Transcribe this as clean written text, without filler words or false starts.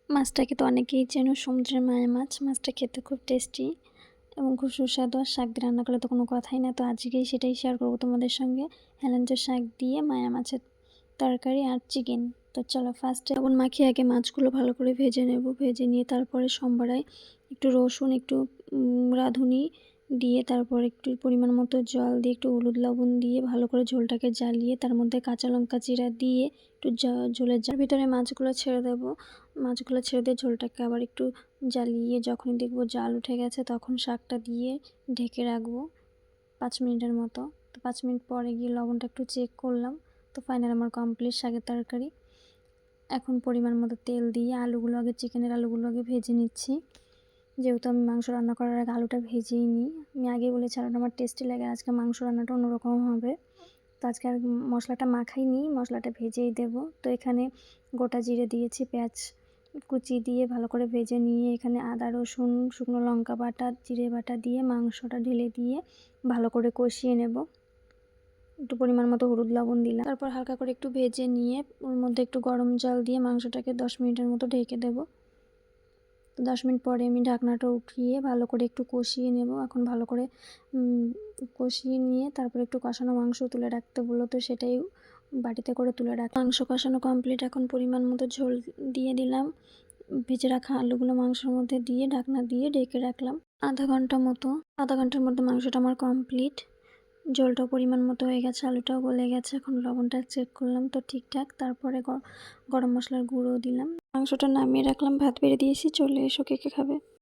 মাছটাকে তো অনেকেই চেনো, সমুদ্রের মায়া মাছ। মাছটা খেতে খুব টেস্টি এবং খুব সুস্বাদু। আর শাক দিয়ে রান্না করলে তো কোনো কথাই না। তো আজকেই সেটাই শেয়ার করবো তোমাদের সঙ্গে। হেলেঞ্চা শাক দিয়ে মায়া মাছের তরকারি আর চিকেন। তো চলো ফার্স্টে লবণ মাখিয়ে আগে মাছগুলো ভালো করে ভেজে নেব। ভেজে নিয়ে তারপরে সম্বারায় একটু রসুন, একটু রাঁধুনি দিয়ে তারপর একটু পরিমাণ মতো জল দিয়ে একটু হলুদ লবণ দিয়ে ভালো করে ঝোলটাকে জ্বালিয়ে তার মধ্যে কাঁচা লঙ্কা চিরা দিয়ে একটু ঝোলের ভিতরে মাছগুলো ছেড়ে দেবো। মাছগুলো ছেড়ে দিয়ে ঝোলটাকে আবার একটু জ্বালিয়ে যখনই দেখবো জাল উঠে গেছে তখন শাকটা দিয়ে ঢেকে রাখবো 5 মিনিটের মতো। তো 5 মিনিট পরে গিয়ে লবণটা একটু চেক করলাম। তো ফাইনাল আমার কমপ্লিট শাকের তরকারি। এখন পরিমাণ মতো তেল দিয়ে চিকেনের আলুগুলো আগে ভেজে নিচ্ছি। যেহেতু আমি মাংস রান্না করার আগে আলুটা ভেজেই নিই। আমি আগে বলেছি আলুটা আমার টেস্টি লাগে, আজকে মাংস রান্নাটা অন্যরকম হবে। তো আজকে আর মশলাটা মাখাইনি, মশলাটা ভেজেই দেব। তো এখানে গোটা জিরে দিয়েছি, পেঁয়াজ কুচি দিয়ে ভালো করে ভেজে নিয়ে এখানে আদা রসুন শুকনো লঙ্কা বাটা জিরে বাটা দিয়ে মাংসটা ঢেলে দিয়ে ভালো করে কষিয়ে নেব। একটু পরিমাণ মতো হলুদ লবণ দিলাম, তারপর হালকা করে একটু ভেজে নিয়ে ওর মধ্যে একটু গরম জল দিয়ে মাংসটাকে 10 মিনিটের মতো ঢেকে দেবো। 10 মিনিট পরে আমি ঢাকনাটা উঠিয়ে ভালো করে একটু কষিয়ে নেব। এখন ভালো করে কষিয়ে নিয়ে তারপর একটু কষানো মাংস তুলে রাখতে বললো, তো সেটাই বাটিতে করে তুলে মাংস কষানো কমপ্লিট। এখন পরিমাণ মতো ঝোল দিয়ে দিলাম। ভেজে রাখা আলুগুলো মাংসের মধ্যে দিয়ে ঢাকনা দিয়ে ঢেকে রাখলাম আধা ঘন্টার মধ্যে মাংসটা আমার কমপ্লিট। ঝোলটাও পরিমাণ মতো হয়ে গেছে, আলুটাও গলে গেছে। এখন লবণটা চেক করলাম তো ঠিকঠাক। তারপরে গরম মশলার গুঁড়ো দিলাম। মাংসটা নামিয়ে রাখলাম, ভাত বেড়ে দিয়েছি। চলে এসো, কে কে খাবে।